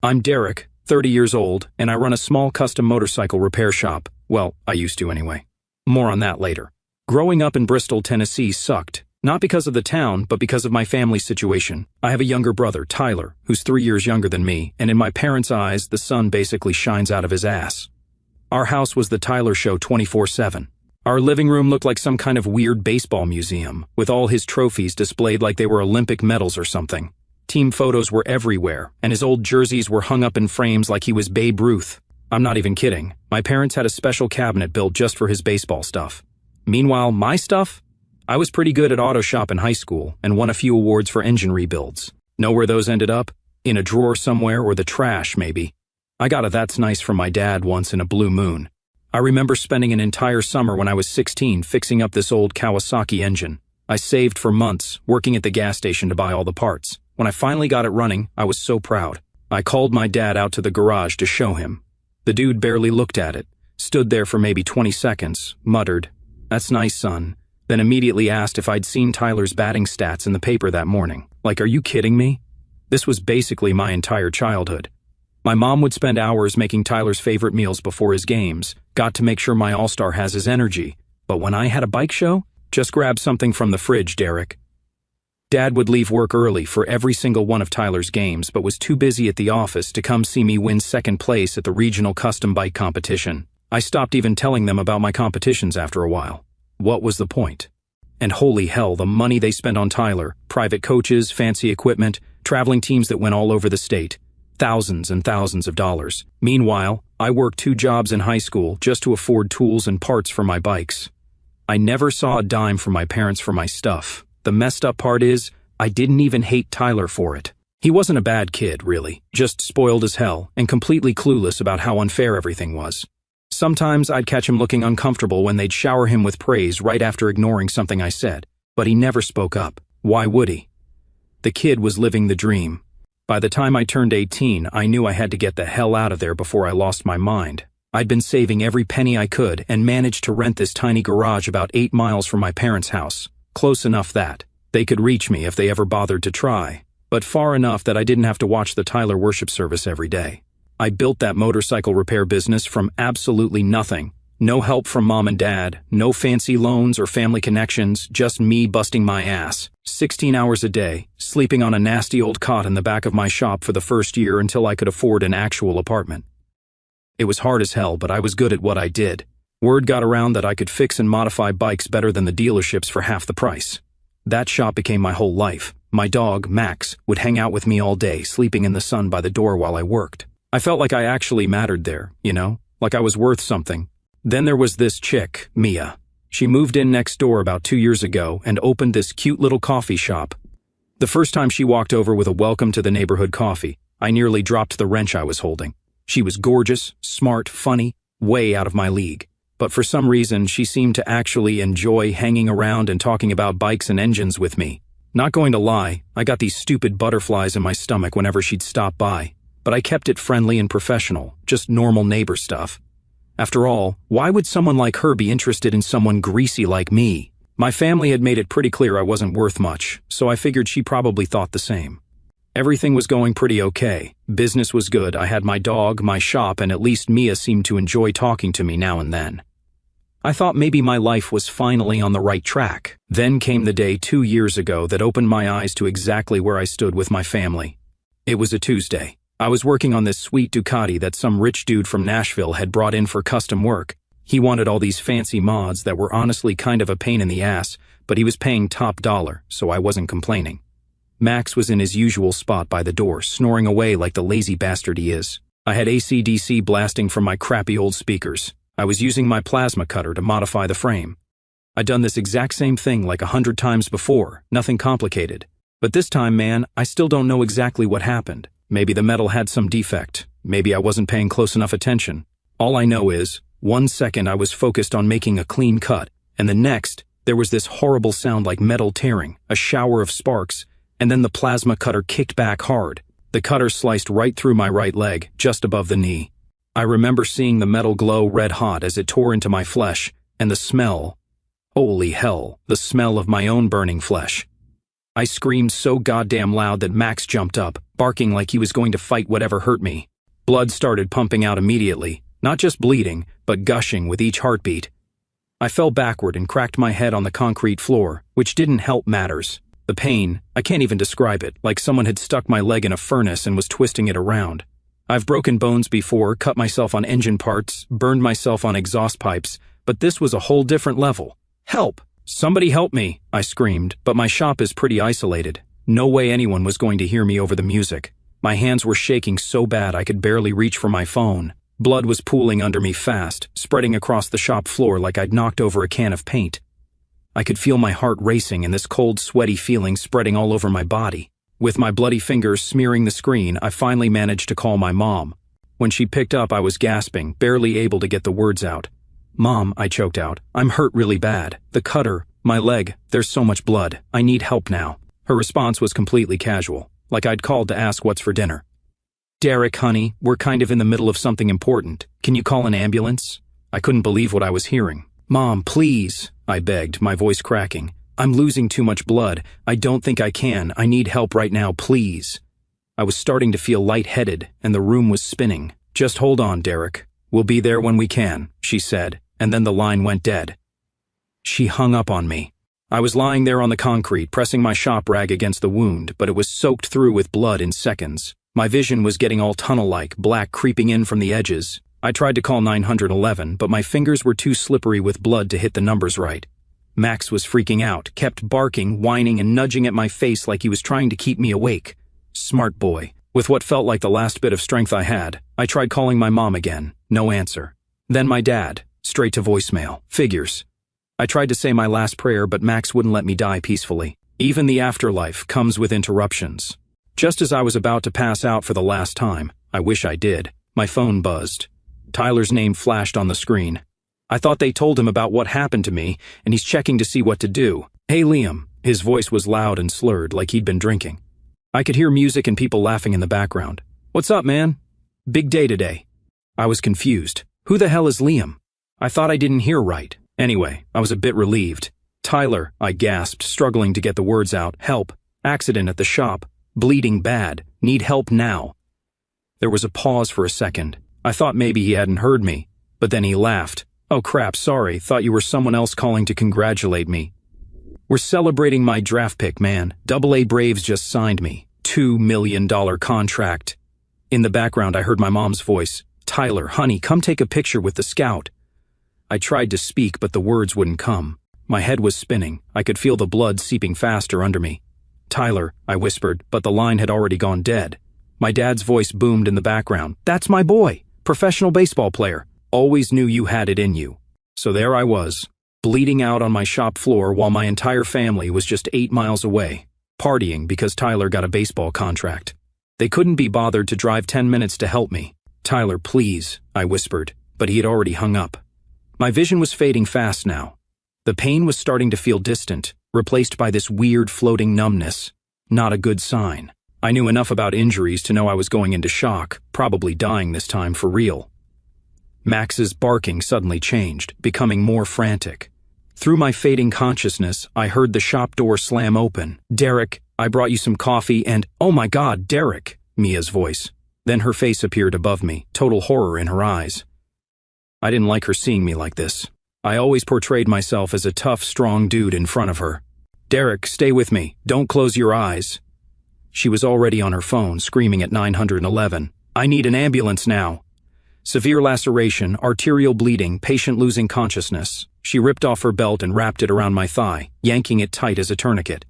I'm Derek, 30 years old, and I run a small custom motorcycle repair shop. Well, I used to anyway. More on that later. Growing up in Bristol, Tennessee sucked. Not because of the town, but because of my family situation. I have a younger brother, Tyler, who's 3 years younger than me, and in my parents' eyes, the sun basically shines out of his ass. Our house was the Tyler show 24/7. Our living room looked like some kind of weird baseball museum, with all his trophies displayed like they were Olympic medals or something. Team photos were everywhere, and his old jerseys were hung up in frames like he was Babe Ruth. I'm not even kidding. My parents had a special cabinet built just for his baseball stuff. Meanwhile, my stuff? I was pretty good at auto shop in high school and won a few awards for engine rebuilds. Know where those ended up? In a drawer somewhere or the trash, maybe. I got a "that's nice" from my dad once in a blue moon. I remember spending an entire summer when I was 16 fixing up this old Kawasaki engine. I saved for months, working at the gas station to buy all the parts. When I finally got it running, I was so proud. I called my dad out to the garage to show him. The dude barely looked at it, stood there for maybe 20 seconds, muttered, "That's nice, son," then immediately asked if I'd seen Tyler's batting stats in the paper that morning. Like, are you kidding me? This was basically my entire childhood. My mom would spend hours making Tyler's favorite meals before his games, got to make sure my all-star has his energy. But when I had a bike show, just grab something from the fridge, Derek. Dad would leave work early for every single one of Tyler's games, but was too busy at the office to come see me win second place at the regional custom bike competition. I stopped even telling them about my competitions after a while. What was the point? And holy hell, the money they spent on Tyler, private coaches, fancy equipment, traveling teams that went all over the state. Thousands and thousands of dollars. Meanwhile, I worked 2 jobs in high school just to afford tools and parts for my bikes. I never saw a dime from my parents for my stuff. The messed up part is, I didn't even hate Tyler for it. He wasn't a bad kid, really, just spoiled as hell and completely clueless about how unfair everything was. Sometimes I'd catch him looking uncomfortable when they'd shower him with praise right after ignoring something I said, but he never spoke up. Why would he? The kid was living the dream. By the time I turned 18, I knew I had to get the hell out of there before I lost my mind. I'd been saving every penny I could and managed to rent this tiny garage about 8 miles from my parents' house. Close enough that they could reach me if they ever bothered to try, but far enough that I didn't have to watch the Tyler worship service every day. I built that motorcycle repair business from absolutely nothing. No help from mom and dad, no fancy loans or family connections, just me busting my ass. 16 hours a day, sleeping on a nasty old cot in the back of my shop for the first year until I could afford an actual apartment. It was hard as hell, but I was good at what I did. Word got around that I could fix and modify bikes better than the dealerships for half the price. That shop became my whole life. My dog, Max, would hang out with me all day, sleeping in the sun by the door while I worked. I felt like I actually mattered there, like I was worth something. Then there was this chick, Mia. She moved in next door about 2 years ago and opened this cute little coffee shop. The first time she walked over with a "welcome to the neighborhood coffee," I nearly dropped the wrench I was holding. She was gorgeous, smart, funny, way out of my league. But for some reason, she seemed to actually enjoy hanging around and talking about bikes and engines with me. Not going to lie, I got these stupid butterflies in my stomach whenever she'd stop by. But I kept it friendly and professional, just normal neighbor stuff. After all, why would someone like her be interested in someone greasy like me? My family had made it pretty clear I wasn't worth much, so I figured she probably thought the same. Everything was going pretty okay. Business was good, I had my dog, my shop, and at least Mia seemed to enjoy talking to me now and then. I thought maybe my life was finally on the right track. Then came the day 2 years ago that opened my eyes to exactly where I stood with my family. It was a Tuesday. I was working on this sweet Ducati that some rich dude from Nashville had brought in for custom work. He wanted all these fancy mods that were honestly kind of a pain in the ass, but he was paying top dollar, so I wasn't complaining. Max was in his usual spot by the door, snoring away like the lazy bastard he is. I had AC/DC blasting from my crappy old speakers. I was using my plasma cutter to modify the frame. I'd done this exact same thing like 100 times before, nothing complicated. But this time, man, I still don't know exactly what happened. Maybe the metal had some defect. Maybe I wasn't paying close enough attention. All I know is, 1 second I was focused on making a clean cut, and the next, there was this horrible sound like metal tearing, a shower of sparks, and then the plasma cutter kicked back hard. The cutter sliced right through my right leg, just above the knee. I remember seeing the metal glow red hot as it tore into my flesh, and the smell. Holy hell, the smell of my own burning flesh. I screamed so goddamn loud that Max jumped up, barking like he was going to fight whatever hurt me. Blood started pumping out immediately, not just bleeding, but gushing with each heartbeat. I fell backward and cracked my head on the concrete floor, which didn't help matters. The pain, I can't even describe it, like someone had stuck my leg in a furnace and was twisting it around. I've broken bones before, cut myself on engine parts, burned myself on exhaust pipes, but this was a whole different level. Help! Somebody help me! I screamed, but my shop is pretty isolated. No way anyone was going to hear me over the music. My hands were shaking so bad I could barely reach for my phone. Blood was pooling under me fast, spreading across the shop floor like I'd knocked over a can of paint. I could feel my heart racing and this cold, sweaty feeling spreading all over my body. With my bloody fingers smearing the screen, I finally managed to call my mom. When she picked up, I was gasping, barely able to get the words out. "Mom," I choked out, "I'm hurt really bad. The cutter, my leg, there's so much blood. I need help now." Her response was completely casual, like I'd called to ask what's for dinner. "Derek, honey, we're kind of in the middle of something important. Can you call an ambulance?" I couldn't believe what I was hearing. "Mom, please," I begged, my voice cracking. "I'm losing too much blood. I don't think I can. I need help right now, please." I was starting to feel lightheaded, and the room was spinning. "Just hold on, Derek. We'll be there when we can," she said, and then the line went dead. She hung up on me. I was lying there on the concrete, pressing my shop rag against the wound, but it was soaked through with blood in seconds. My vision was getting all tunnel-like, black creeping in from the edges. I tried to call 911, but my fingers were too slippery with blood to hit the numbers right. Max was freaking out, kept barking, whining, and nudging at my face like he was trying to keep me awake. Smart boy. With what felt like the last bit of strength I had, I tried calling my mom again. No answer. Then my dad. Straight to voicemail. Figures. I tried to say my last prayer, but Max wouldn't let me die peacefully. Even the afterlife comes with interruptions. Just as I was about to pass out for the last time, I wish I did, my phone buzzed. Tyler's name flashed on the screen. I thought they told him about what happened to me, and he's checking to see what to do. "Hey, Liam." His voice was loud and slurred, like he'd been drinking. I could hear music and people laughing in the background. "What's up, man?" "Big day today." I was confused. Who the hell is Liam? I thought I didn't hear right. Anyway, I was a bit relieved. "Tyler," I gasped, struggling to get the words out. "Help. Accident at the shop. Bleeding bad. Need help now." There was a pause for a second. I thought maybe he hadn't heard me, but then he laughed. "Oh crap, sorry, thought you were someone else calling to congratulate me. We're celebrating my draft pick, man. AA Braves just signed me. $2 million contract." In the background, I heard my mom's voice. "Tyler, honey, come take a picture with the scout." I tried to speak, but the words wouldn't come. My head was spinning. I could feel the blood seeping faster under me. "Tyler," I whispered, but the line had already gone dead. My dad's voice boomed in the background. "That's my boy. Professional baseball player. Always knew you had it in you." So there I was, bleeding out on my shop floor while my entire family was just 8 miles away, partying because Tyler got a baseball contract. They couldn't be bothered to drive 10 minutes to help me. "Tyler, please," I whispered, but he had already hung up. My vision was fading fast now. The pain was starting to feel distant, replaced by this weird floating numbness. Not a good sign. I knew enough about injuries to know I was going into shock, probably dying this time for real. Max's barking suddenly changed, becoming more frantic. Through my fading consciousness, I heard the shop door slam open. "Derek, I brought you some coffee and—" "Oh my God, Derek," Mia's voice. Then her face appeared above me, total horror in her eyes. I didn't like her seeing me like this. I always portrayed myself as a tough, strong dude in front of her. "Derek, stay with me. Don't close your eyes." She was already on her phone, screaming at 911. "I need an ambulance now." Severe laceration, arterial bleeding, patient losing consciousness. She ripped off her belt and wrapped it around my thigh, yanking it tight as a tourniquet.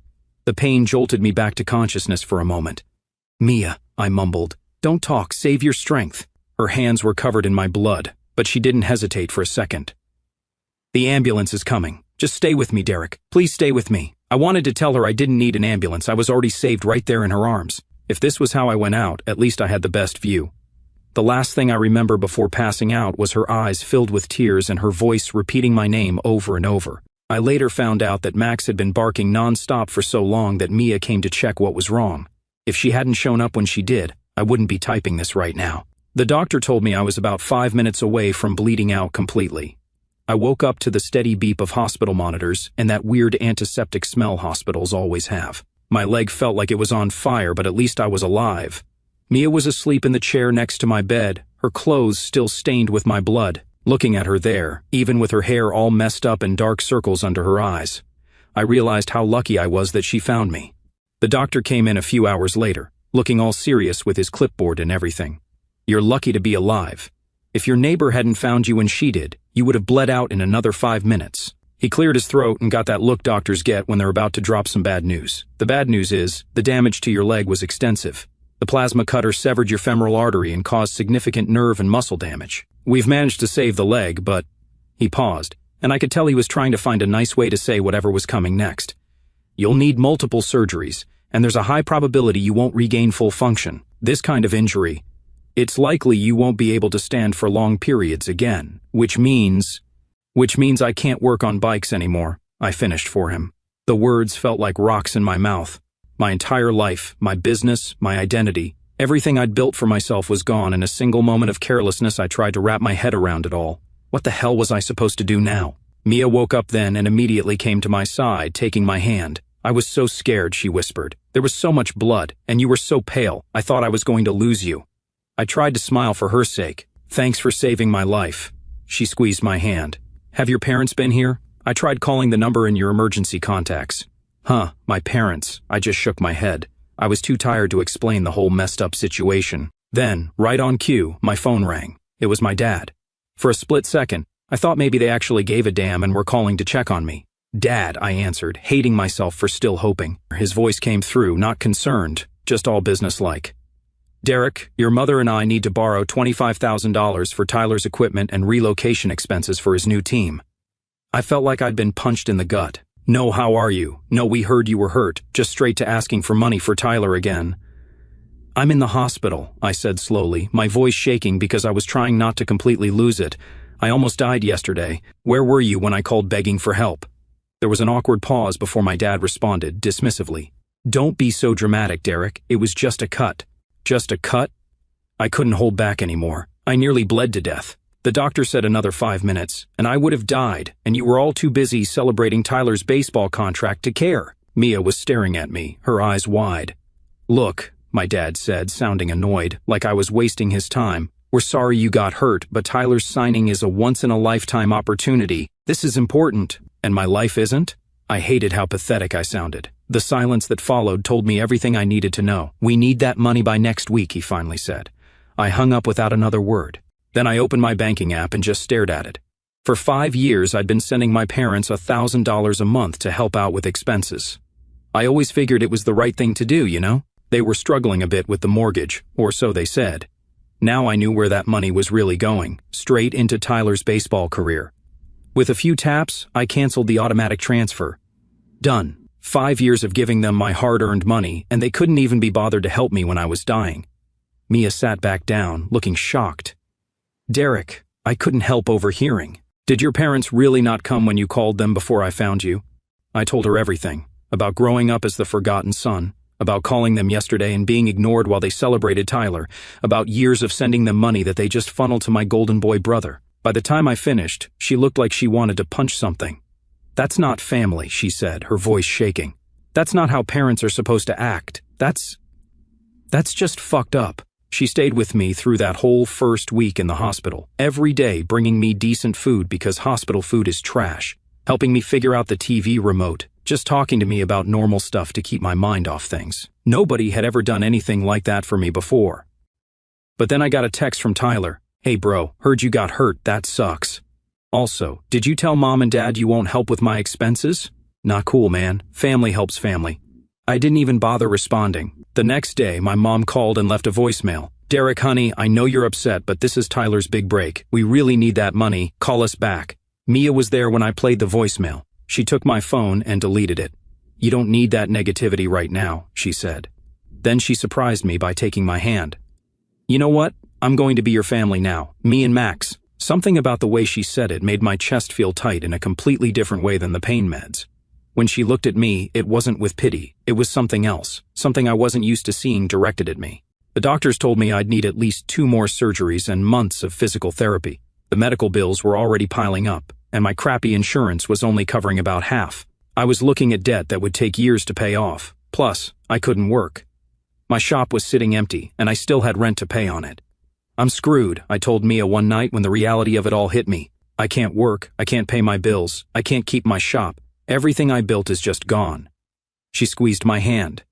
The pain jolted me back to consciousness for a moment. "Mia," I mumbled. "Don't talk, save your strength." Her hands were covered in my blood, but she didn't hesitate for a second. "The ambulance is coming. Just stay with me, Derek. Please stay with me." I wanted to tell her I didn't need an ambulance. I was already saved right there in her arms. If this was how I went out, at least I had the best view. The last thing I remember before passing out was her eyes filled with tears and her voice repeating my name over and over. I later found out that Max had been barking non-stop for so long that Mia came to check what was wrong. If she hadn't shown up when she did, I wouldn't be typing this right now. The doctor told me I was about 5 minutes away from bleeding out completely. I woke up to the steady beep of hospital monitors and that weird antiseptic smell hospitals always have. My leg felt like it was on fire, but at least I was alive. Mia was asleep in the chair next to my bed, her clothes still stained with my blood. Looking at her there, even with her hair all messed up and dark circles under her eyes, I realized how lucky I was that she found me. The doctor came in a few hours later, looking all serious with his clipboard and everything. "You're lucky to be alive. If your neighbor hadn't found you when she did, you would have bled out in another 5 minutes." He cleared his throat and got that look doctors get when they're about to drop some bad news. The bad news is, the damage to your leg was extensive. The plasma cutter severed your femoral artery and caused significant nerve and muscle damage. "We've managed to save the leg, but..." He paused, and I could tell he was trying to find a nice way to say whatever was coming next. "You'll need multiple surgeries, and there's a high probability you won't regain full function. This kind of injury, it's likely you won't be able to stand for long periods again, which means I can't work on bikes anymore," I finished for him. The words felt like rocks in my mouth. My entire life, my business, my identity, everything I'd built for myself was gone. In a single moment of carelessness, I tried to wrap my head around it all. What the hell was I supposed to do now? Mia woke up then and immediately came to my side, taking my hand. "I was so scared," she whispered. "There was so much blood, and you were so pale. I thought I was going to lose you." I tried to smile for her sake. "Thanks for saving my life." She squeezed my hand. "Have your parents been here? I tried calling the number in your emergency contacts." "Huh, my parents." I just shook my head. I was too tired to explain the whole messed up situation. Then, right on cue, my phone rang. It was my dad. For a split second, I thought maybe they actually gave a damn and were calling to check on me. "Dad," I answered, hating myself for still hoping. His voice came through, not concerned, just all businesslike. "Derek, your mother and I need to borrow $25,000 for Tyler's equipment and relocation expenses for his new team." I felt like I'd been punched in the gut. "No, how are you? No, we heard you were hurt," just straight to asking for money for Tyler again. "I'm in the hospital," I said slowly, my voice shaking because I was trying not to completely lose it. "I almost died yesterday. Where were you when I called begging for help?" There was an awkward pause before my dad responded, dismissively. "Don't be so dramatic, Derek. It was just a cut." "Just a cut?" I couldn't hold back anymore. I nearly bled to death. "The doctor said another 5 minutes, and I would have died, and you were all too busy celebrating Tyler's baseball contract to care." Mia was staring at me, her eyes wide. "Look," my dad said, sounding annoyed, like I was wasting his time. "We're sorry you got hurt, but Tyler's signing is a once-in-a-lifetime opportunity. This is important, and my life isn't?" I hated how pathetic I sounded. The silence that followed told me everything I needed to know. "We need that money by next week," he finally said. I hung up without another word. Then I opened my banking app and just stared at it. For 5 years, I'd been sending my parents $1,000 a month to help out with expenses. I always figured it was the right thing to do, you know? They were struggling a bit with the mortgage, or so they said. Now I knew where that money was really going, straight into Tyler's baseball career. With a few taps, I canceled the automatic transfer. Done. 5 years of giving them my hard-earned money, and they couldn't even be bothered to help me when I was dying. Mia sat back down, looking shocked. "Derek," I couldn't help overhearing. "Did your parents really not come when you called them before I found you?" I told her everything, about growing up as the forgotten son, about calling them yesterday and being ignored while they celebrated Tyler, about years of sending them money that they just funneled to my golden boy brother. By the time I finished, she looked like she wanted to punch something. "That's not family," she said, her voice shaking. "That's not how parents are supposed to act. That's just fucked up." She stayed with me through that whole first week in the hospital, every day bringing me decent food because hospital food is trash, helping me figure out the TV remote, just talking to me about normal stuff to keep my mind off things. Nobody had ever done anything like that for me before. But then I got a text from Tyler. "Hey bro, heard you got hurt, that sucks. Also, did you tell mom and dad you won't help with my expenses?" Not cool, man. Family helps family. I didn't even bother responding. The next day, my mom called and left a voicemail. "Derek, honey, I know you're upset, but this is Tyler's big break. We really need that money. Call us back." Mia was there when I played the voicemail. She took my phone and deleted it. "You don't need that negativity right now," she said. Then she surprised me by taking my hand. "You know what? I'm going to be your family now. Me and Max." Something about the way she said it made my chest feel tight in a completely different way than the pain meds. When she looked at me, it wasn't with pity. It was something else, something I wasn't used to seeing directed at me. The doctors told me I'd need at least 2 more surgeries and months of physical therapy. The medical bills were already piling up, and my crappy insurance was only covering about half. I was looking at debt that would take years to pay off. Plus, I couldn't work. My shop was sitting empty, and I still had rent to pay on it. I'm screwed, I told Mia one night when the reality of it all hit me. I can't work, I can't pay my bills, I can't keep my shop. Everything I built is just gone. She squeezed my hand.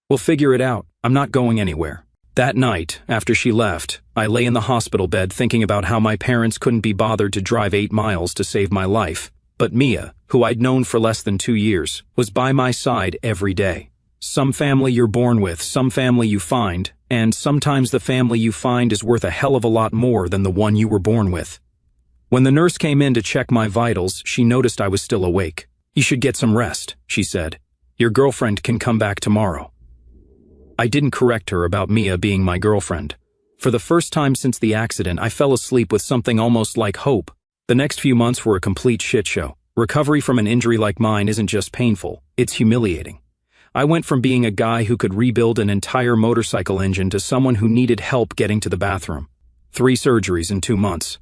We'll figure it out, I'm not going anywhere. That night, after she left, I lay in the hospital bed thinking about how my parents couldn't be bothered to drive 8 miles to save my life. But Mia, who I'd known for less than 2 years, was by my side every day. Some family you're born with, some family you find, and sometimes the family you find is worth a hell of a lot more than the one you were born with. When the nurse came in to check my vitals, she noticed I was still awake. You should get some rest, she said. Your girlfriend can come back tomorrow. I didn't correct her about Mia being my girlfriend. For the first time since the accident, I fell asleep with something almost like hope. The next few months were a complete shit show. Recovery from an injury like mine isn't just painful, it's humiliating. I went from being a guy who could rebuild an entire motorcycle engine to someone who needed help getting to the bathroom. 3 surgeries in 2 months.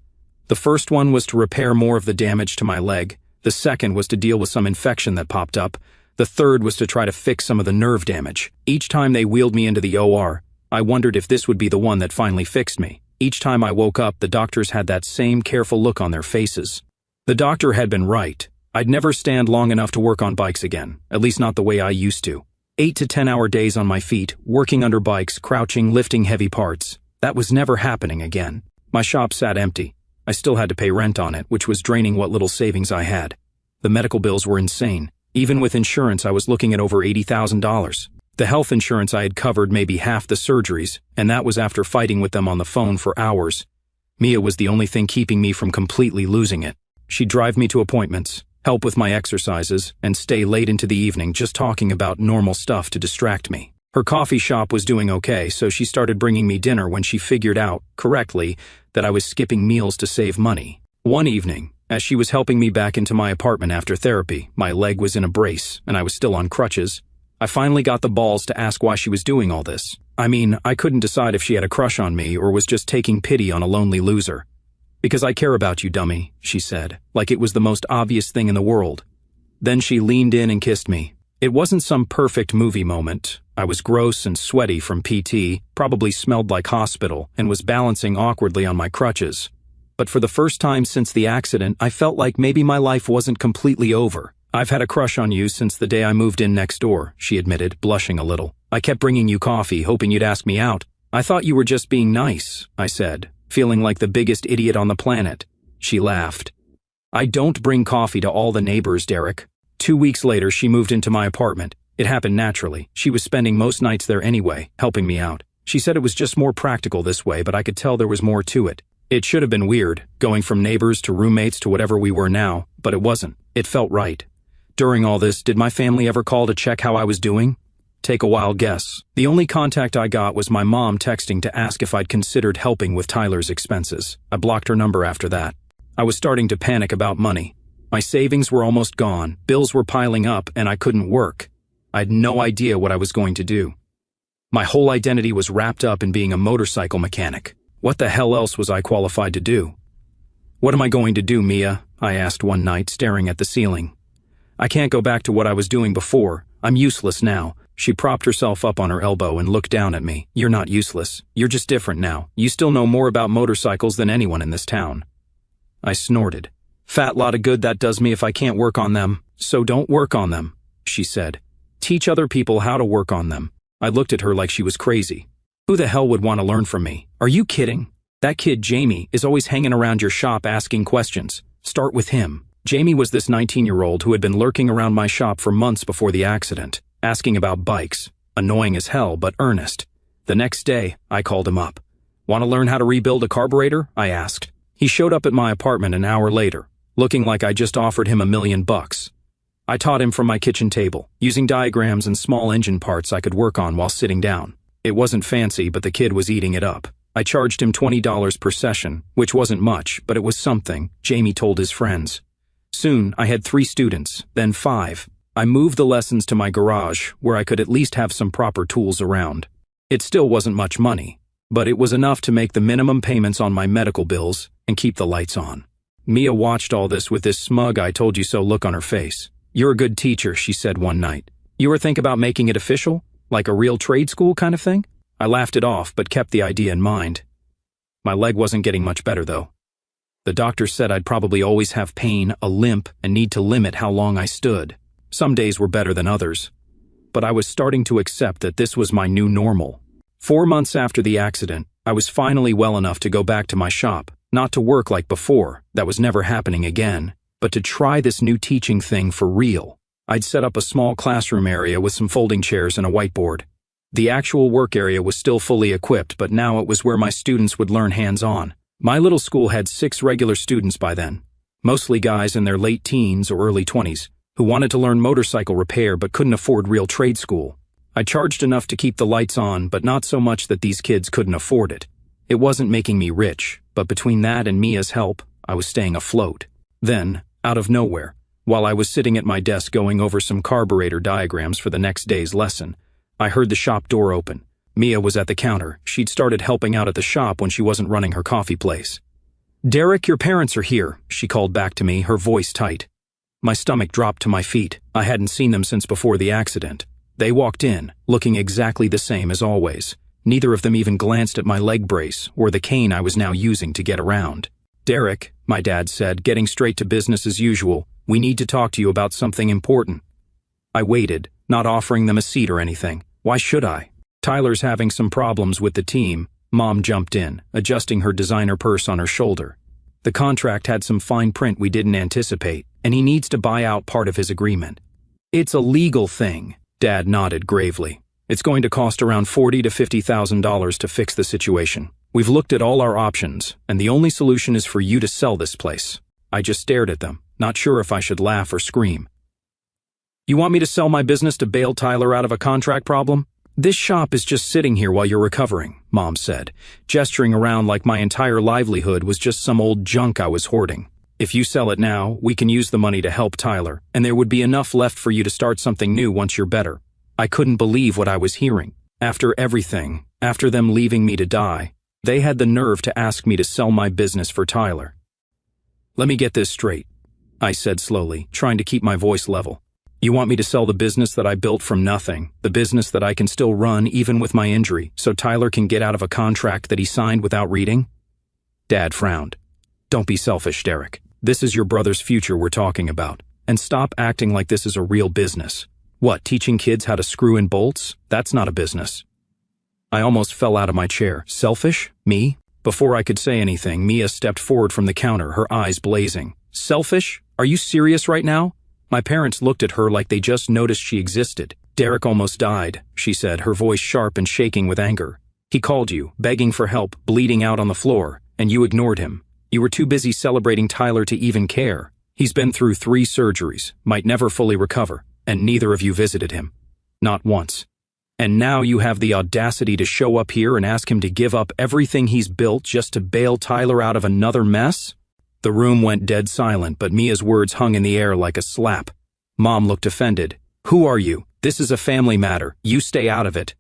The first one was to repair more of the damage to my leg. The second was to deal with some infection that popped up. The third was to try to fix some of the nerve damage. Each time they wheeled me into the OR, I wondered if this would be the one that finally fixed me. Each time I woke up, the doctors had that same careful look on their faces. The doctor had been right. I'd never stand long enough to work on bikes again, at least not the way I used to. 8 to 10-hour days on my feet, working under bikes, crouching, lifting heavy parts. That was never happening again. My shop sat empty. I still had to pay rent on it, which was draining what little savings I had. The medical bills were insane. Even with insurance, I was looking at over $80,000. The health insurance I had covered maybe half the surgeries, and that was after fighting with them on the phone for hours. Mia was the only thing keeping me from completely losing it. She'd drive me to appointments, help with my exercises, and stay late into the evening just talking about normal stuff to distract me. Her coffee shop was doing okay, so she started bringing me dinner when she figured out, correctly, that I was skipping meals to save money. One evening, as she was helping me back into my apartment after therapy, my leg was in a brace, and I was still on crutches. I finally got the balls to ask why she was doing all this. I mean, I couldn't decide if she had a crush on me or was just taking pity on a lonely loser. Because I care about you, dummy, she said, like it was the most obvious thing in the world. Then she leaned in and kissed me. It wasn't some perfect movie moment. I was gross and sweaty from PT, probably smelled like hospital, and was balancing awkwardly on my crutches. But for the first time since the accident, I felt like maybe my life wasn't completely over. I've had a crush on you since the day I moved in next door, she admitted, blushing a little. I kept bringing you coffee, hoping you'd ask me out. I thought you were just being nice, I said, feeling like the biggest idiot on the planet. She laughed. I don't bring coffee to all the neighbors, Derek. 2 weeks later, she moved into my apartment. It happened naturally. She was spending most nights there anyway, helping me out. She said it was just more practical this way, but I could tell there was more to it. It should have been weird, going from neighbors to roommates to whatever we were now, but it wasn't. It felt right. During all this, did my family ever call to check how I was doing? Take a wild guess. The only contact I got was my mom texting to ask if I'd considered helping with Tyler's expenses. I blocked her number after that. I was starting to panic about money. My savings were almost gone, bills were piling up, and I couldn't work. I had no idea what I was going to do. My whole identity was wrapped up in being a motorcycle mechanic. What the hell else was I qualified to do? What am I going to do, Mia? I asked one night, staring at the ceiling. I can't go back to what I was doing before. I'm useless now. She propped herself up on her elbow and looked down at me. You're not useless. You're just different now. You still know more about motorcycles than anyone in this town. I snorted. Fat lot of good that does me if I can't work on them. So don't work on them, she said. Teach other people how to work on them. I looked at her like she was crazy. Who the hell would want to learn from me? Are you kidding? That kid Jamie is always hanging around your shop asking questions. Start with him. Jamie was this 19-year-old who had been lurking around my shop for months before the accident, asking about bikes. Annoying as hell, but earnest. The next day, I called him up. Want to learn how to rebuild a carburetor? I asked. He showed up at my apartment an hour later, looking like I just offered him $1 million. I taught him from my kitchen table, using diagrams and small engine parts I could work on while sitting down. It wasn't fancy, but the kid was eating it up. I charged him $20 per session, which wasn't much, but it was something, Jamie told his friends. Soon, I had 3 students, then 5. I moved the lessons to my garage, where I could at least have some proper tools around. It still wasn't much money, but it was enough to make the minimum payments on my medical bills and keep the lights on. Mia watched all this with this smug I told you so look on her face. You're a good teacher, she said one night. You ever think about making it official? Like a real trade school kind of thing? I laughed it off, but kept the idea in mind. My leg wasn't getting much better, though. The doctor said I'd probably always have pain, a limp, and need to limit how long I stood. Some days were better than others. But I was starting to accept that this was my new normal. 4 months after the accident, I was finally well enough to go back to my shop, not to work like before, that was never happening again, but to try this new teaching thing for real. I'd set up a small classroom area with some folding chairs and a whiteboard. The actual work area was still fully equipped, but now it was where my students would learn hands-on. My little school had 6 regular students by then, mostly guys in their late teens or early 20s, who wanted to learn motorcycle repair but couldn't afford real trade school. I charged enough to keep the lights on, but not so much that these kids couldn't afford it. It wasn't making me rich, but between that and Mia's help, I was staying afloat. Then, out of nowhere, while I was sitting at my desk going over some carburetor diagrams for the next day's lesson, I heard the shop door open. Mia was at the counter. She'd started helping out at the shop when she wasn't running her coffee place. "Derek, your parents are here," she called back to me, her voice tight. My stomach dropped to my feet. I hadn't seen them since before the accident. They walked in, looking exactly the same as always. Neither of them even glanced at my leg brace or the cane I was now using to get around. "Derek," my dad said, getting straight to business as usual, "we need to talk to you about something important." I waited, not offering them a seat or anything. Why should I? "Tyler's having some problems with the team," Mom jumped in, adjusting her designer purse on her shoulder. "The contract had some fine print we didn't anticipate, and he needs to buy out part of his agreement." "It's a legal thing," Dad nodded gravely. "It's going to cost around $40,000 to $50,000 to fix the situation. We've looked at all our options, and the only solution is for you to sell this place." I just stared at them, not sure if I should laugh or scream. "You want me to sell my business to bail Tyler out of a contract problem? This shop is just sitting here while you're recovering," Mom said, gesturing around like my entire livelihood was just some old junk I was hoarding. "If you sell it now, we can use the money to help Tyler, and there would be enough left for you to start something new once you're better." I couldn't believe what I was hearing. After everything, after them leaving me to die, they had the nerve to ask me to sell my business for Tyler. "Let me get this straight," I said slowly, trying to keep my voice level. "You want me to sell the business that I built from nothing, the business that I can still run even with my injury, so Tyler can get out of a contract that he signed without reading?" Dad frowned. "Don't be selfish, Derek. This is your brother's future we're talking about, and stop acting like this is a real business. What, teaching kids how to screw in bolts? That's not a business." I almost fell out of my chair. Selfish? Me? Before I could say anything, Mia stepped forward from the counter, her eyes blazing. "Selfish? Are you serious right now?" My parents looked at her like they just noticed she existed. "Derek almost died," she said, her voice sharp and shaking with anger. "He called you, begging for help, bleeding out on the floor, and you ignored him. You were too busy celebrating Tyler to even care. He's been through 3 surgeries, might never fully recover, and neither of you visited him. Not once. And now you have the audacity to show up here and ask him to give up everything he's built just to bail Tyler out of another mess?" The room went dead silent, but Mia's words hung in the air like a slap. Mom looked offended. "Who are you? This is a family matter. You stay out of it."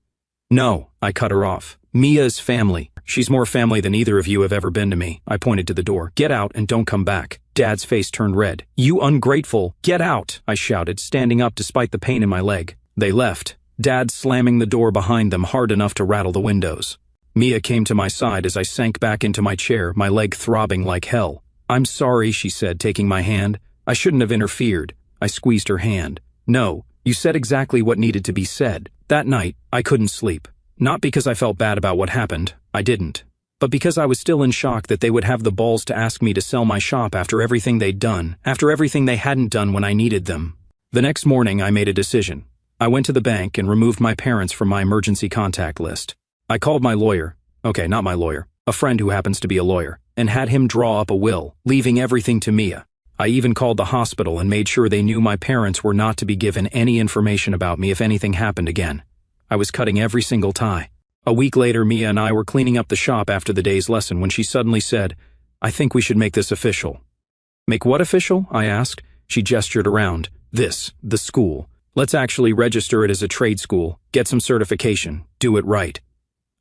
"No," I cut her off. "Mia is family. She's more family than either of you have ever been to me." I pointed to the door. "Get out and don't come back." Dad's face turned red. "You ungrateful! Get out!" I shouted, standing up despite the pain in my leg. They left, Dad slamming the door behind them hard enough to rattle the windows. Mia came to my side as I sank back into my chair, my leg throbbing like hell. "I'm sorry," she said, taking my hand. "I shouldn't have interfered." I squeezed her hand. "No, you said exactly what needed to be said." That night, I couldn't sleep. Not because I felt bad about what happened, I didn't. But because I was still in shock that they would have the balls to ask me to sell my shop after everything they'd done, after everything they hadn't done when I needed them. The next morning, I made a decision. I went to the bank and removed my parents from my emergency contact list. I called my lawyer. Okay, not my lawyer. A friend who happens to be a lawyer, and had him draw up a will, leaving everything to Mia. I even called the hospital and made sure they knew my parents were not to be given any information about me if anything happened again. I was cutting every single tie. A week later, Mia and I were cleaning up the shop after the day's lesson when she suddenly said, "I think we should make this official." "Make what official?" I asked. She gestured around. The school. Let's actually register it as a trade school, get some certification, do it right."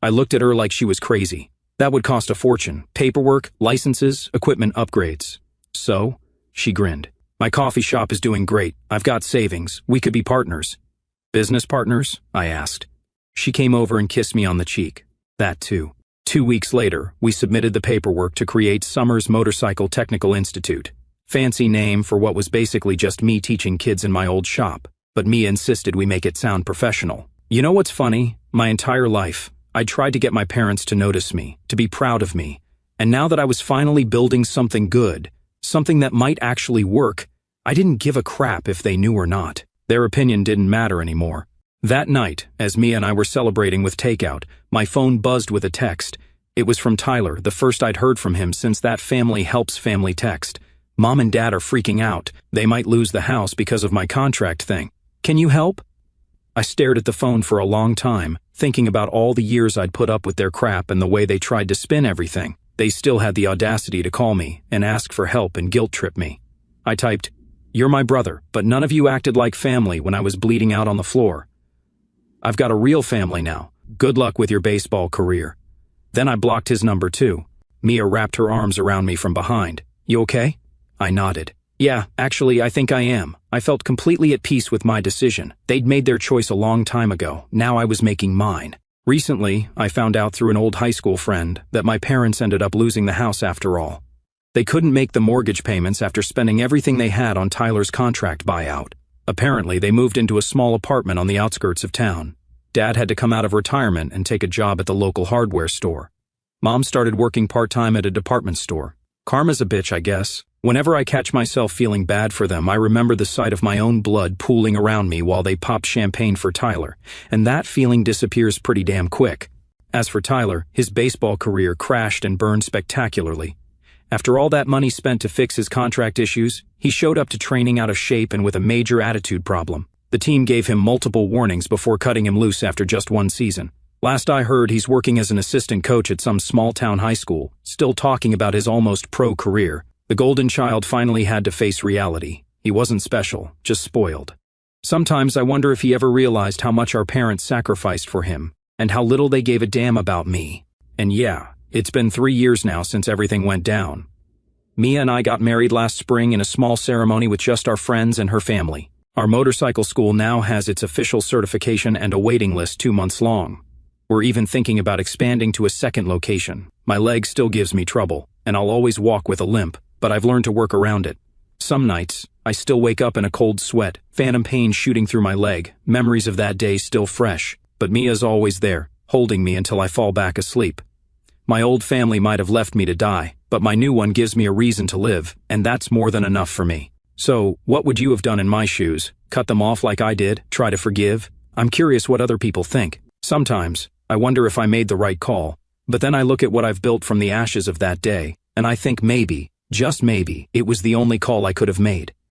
I looked at her like she was crazy. That would cost a fortune. Paperwork, licenses, equipment upgrades. "So?" She grinned. "My coffee shop is doing great. I've got savings. We could be partners." Business partners? I asked. She came over and kissed me on the cheek. That too. 2 weeks later, we submitted the paperwork to create Summers Motorcycle Technical Institute. Fancy name for what was basically just me teaching kids in my old shop, but Mia insisted we make it sound professional. You know what's funny? My entire life, I tried to get my parents to notice me, to be proud of me, and now that I was finally building something good, something that might actually work, I didn't give a crap if they knew or not. Their opinion didn't matter anymore. That night, as Mia and I were celebrating with takeout, my phone buzzed with a text. It was from Tyler, the first I'd heard from him since that family helps family text. Mom and Dad are freaking out. They might lose the house because of my contract thing. Can you help? I stared at the phone for a long time, thinking about all the years I'd put up with their crap and the way they tried to spin everything. They still had the audacity to call me and ask for help and guilt trip me. I typed, "You're my brother, but none of you acted like family when I was bleeding out on the floor. I've got a real family now. Good luck with your baseball career." Then I blocked his number too. Mia wrapped her arms around me from behind. "You okay?" I nodded. "Yeah, actually, I think I am. I felt completely at peace with my decision. They'd made their choice a long time ago. Now I was making mine. Recently, I found out through an old high school friend that my parents ended up losing the house after all. They couldn't make the mortgage payments after spending everything they had on Tyler's contract buyout. Apparently, they moved into a small apartment on the outskirts of town. Dad had to come out of retirement and take a job at the local hardware store. Mom started working part-time at a department store. Karma's a bitch, I guess. Whenever I catch myself feeling bad for them, I remember the sight of my own blood pooling around me while they popped champagne for Tyler, and that feeling disappears pretty damn quick. As for Tyler, his baseball career crashed and burned spectacularly. After all that money spent to fix his contract issues, he showed up to training out of shape and with a major attitude problem. The team gave him multiple warnings before cutting him loose after just one season. Last I heard, he's working as an assistant coach at some small-town high school, still talking about his almost pro career. The golden child finally had to face reality. He wasn't special, just spoiled. Sometimes I wonder if he ever realized how much our parents sacrificed for him, and how little they gave a damn about me. And yeah, it's been 3 years now since everything went down. Mia and I got married last spring in a small ceremony with just our friends and her family. Our motorcycle school now has its official certification and a waiting list 2 months long. We're even thinking about expanding to a second location. My leg still gives me trouble, and I'll always walk with a limp, but I've learned to work around it. Some nights, I still wake up in a cold sweat, phantom pain shooting through my leg, memories of that day still fresh, but Mia's always there, holding me until I fall back asleep. My old family might have left me to die, but my new one gives me a reason to live, and that's more than enough for me. So, what would you have done in my shoes? Cut them off like I did? Try to forgive? I'm curious what other people think. Sometimes, I wonder if I made the right call, but then I look at what I've built from the ashes of that day, and I think maybe, just maybe, it was the only call I could have made.